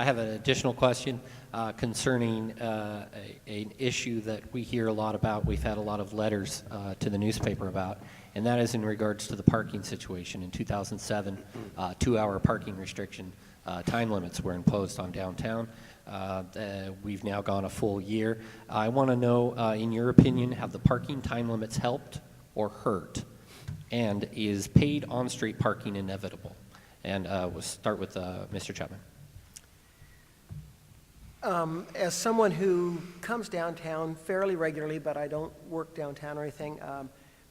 I have an additional question concerning an issue that we hear a lot about. We've had a lot of letters to the newspaper about, and that is in regards to the parking situation. In 2007, 2-hour parking restriction time limits were imposed on downtown. We've now gone a full year. I want to know, in your opinion, have the parking time limits helped or hurt? And is paid on-street parking inevitable? And we'll start with Mr. Chapman. As someone who comes downtown fairly regularly, but I don't work downtown or anything,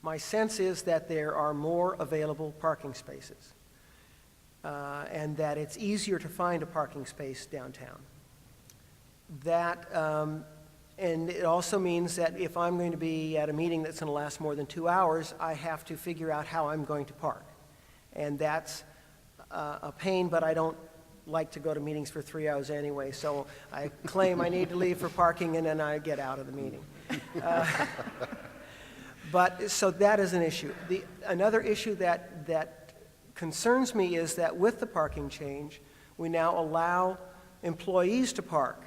my sense is that there are more available parking spaces and that it's easier to find a parking space downtown. That, and it also means that if I'm going to be at a meeting that's going to last more than 2 hours, I have to figure out how I'm going to park. And that's a pain, but I don't like to go to meetings for 3 hours anyway, so I claim I need to leave for parking and then I get out of the meeting. But so that is an issue. Another issue that concerns me is that with the parking change, we now allow employees to park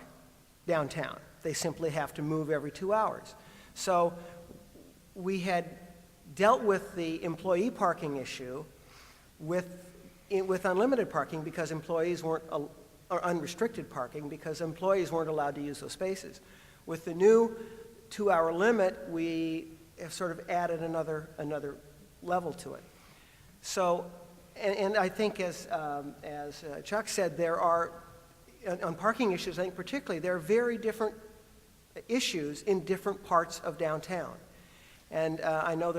downtown. They simply have to move every 2 hours. So we had dealt with the employee parking issue with unlimited parking because employees weren't, or unrestricted parking because employees weren't allowed to use those spaces. With the new 2-hour limit, we have sort of added another level to it. So, and I think as Chuck said, there are, on parking issues, I think particularly, there are very different issues in different parts of downtown. And I know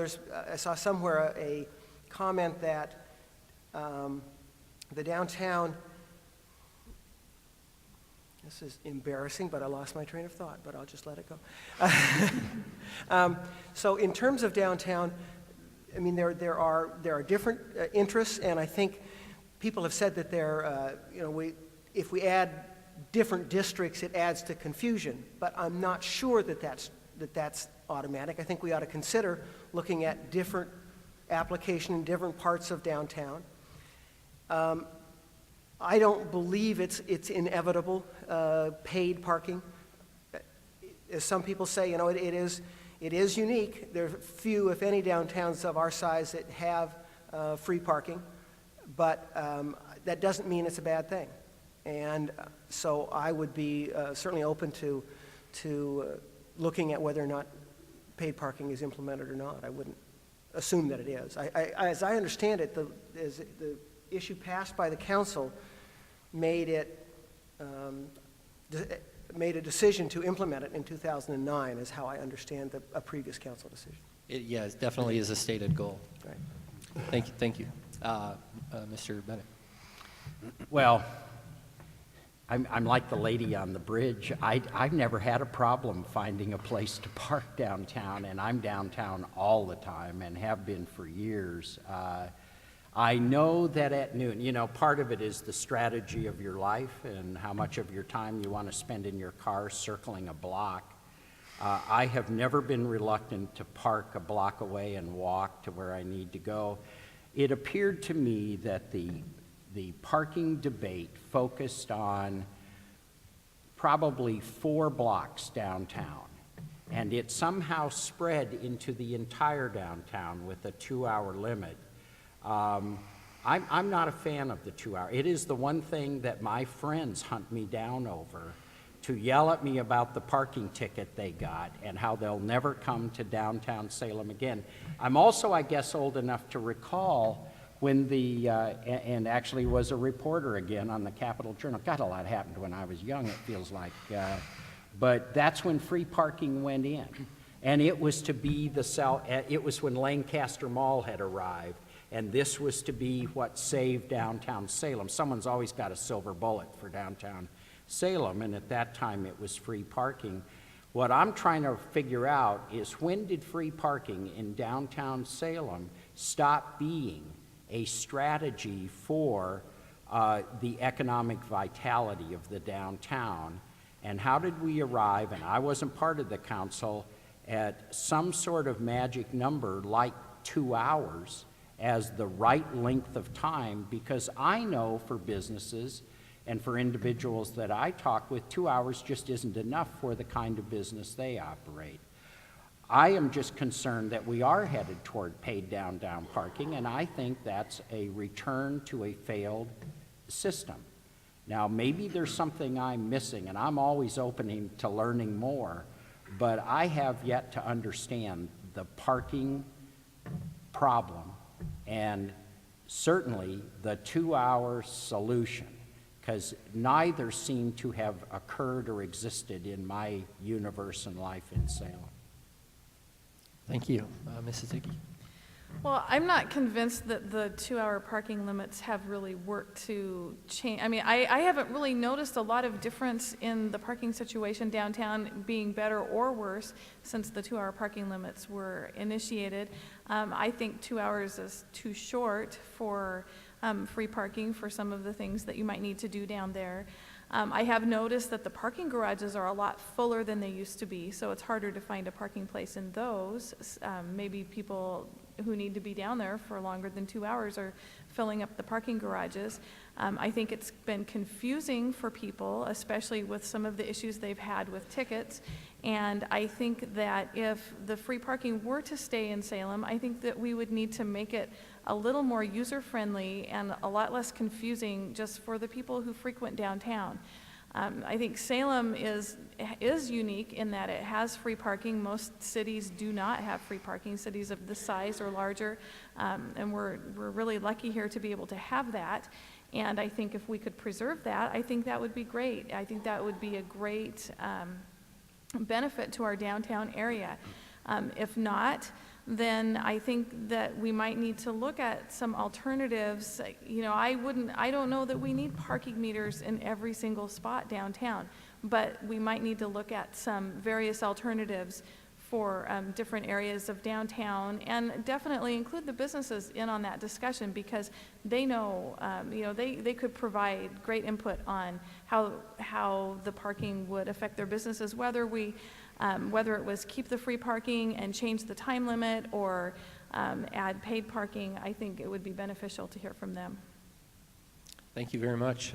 I saw somewhere a comment that the downtown, this is embarrassing, but I lost my train of thought, but I'll just let it go. So in terms of downtown, I mean, there are different interests, and I think people have said that if we add different districts, it adds to confusion, but I'm not sure that that's automatic. I think we ought to consider looking at different application in different parts of downtown. I don't believe it's inevitable, paid parking. As some people say, it is unique. There are few, if any, downtowns of our size that have free parking, but that doesn't mean it's a bad thing. And so I would be certainly open to looking at whether or not paid parking is implemented or not. I wouldn't assume that it is. As I understand it, the issue passed by the council made a decision to implement it in 2009, is how I understand a previous council decision. Yeah, it definitely is a stated goal. Right. Thank you. Mr. Bennett. Well, I'm like the lady on the bridge. I've never had a problem finding a place to park downtown, and I'm downtown all the time and have been for years. I know that at noon, part of it is the strategy of your life and how much of your time you want to spend in your car circling a block. I have never been reluctant to park a block away and walk to where I need to go. It appeared to me that the parking debate focused on probably 4 blocks downtown, and it somehow spread into the entire downtown with a 2-hour limit. I'm not a fan of the 2 hour. It is the one thing that my friends hunt me down over, to yell at me about the parking ticket they got and how they'll never come to downtown Salem again. I'm also, I guess, old enough to recall when and actually was a reporter again on the Capital Journal. God, a lot happened when I was young, it feels like. But that's when free parking went in. And it was to be it was when Lancaster Mall had arrived. And this was to be what saved downtown Salem. Someone's always got a silver bullet for downtown Salem, and at that time it was free parking. What I'm trying to figure out is, when did free parking in downtown Salem stop being a strategy for the economic vitality of the downtown, and how did we arrive, and I wasn't part of the council, at some sort of magic number like 2 hours as the right length of time? Because I know for businesses, And for individuals that I talk with, 2 hours just isn't enough for the kind of business they operate. I am just concerned that we are headed toward paid downtown parking, and I think that's a return to a failed system. Now, maybe there's something I'm missing, and I'm always open to learning more, but I have yet to understand the parking problem and certainly the 2-hour solution, because neither seem to have occurred or existed in my universe and life in Salem. Thank you. Mrs. Hickey? Well, I'm not convinced that the 2-hour parking limits have really worked to change. I mean, I haven't really noticed a lot of difference in the parking situation downtown being better or worse since the 2-hour parking limits were initiated. I think 2 hours is too short for free parking for some of the things that you might need to do down there. I have noticed that the parking garages are a lot fuller than they used to be, so it's harder to find a parking place in those. Maybe people who need to be down there for longer than 2 hours are filling up the parking garages. I think it's been confusing for people, especially with some of the issues they've had with tickets. And I think that if the free parking were to stay in Salem, I think that we would need to make it a little more user-friendly and a lot less confusing just for the people who frequent downtown. I think Salem is unique in that it has free parking. Most cities do not have free parking, cities of this size or larger, and we're really lucky here to be able to have that. And I think if we could preserve that, I think that would be great. I think that would be a great benefit to our downtown area. If not, then I think that we might need to look at some alternatives. You know, I don't know that we need parking meters in every single spot downtown, but we might need to look at some various alternatives for different areas of downtown, and definitely include the businesses in on that discussion, because they know, you know, they could provide great input on how the parking would affect their businesses, whether it was keep the free parking and change the time limit or add paid parking. I think it would be beneficial to hear from them. Thank you very much.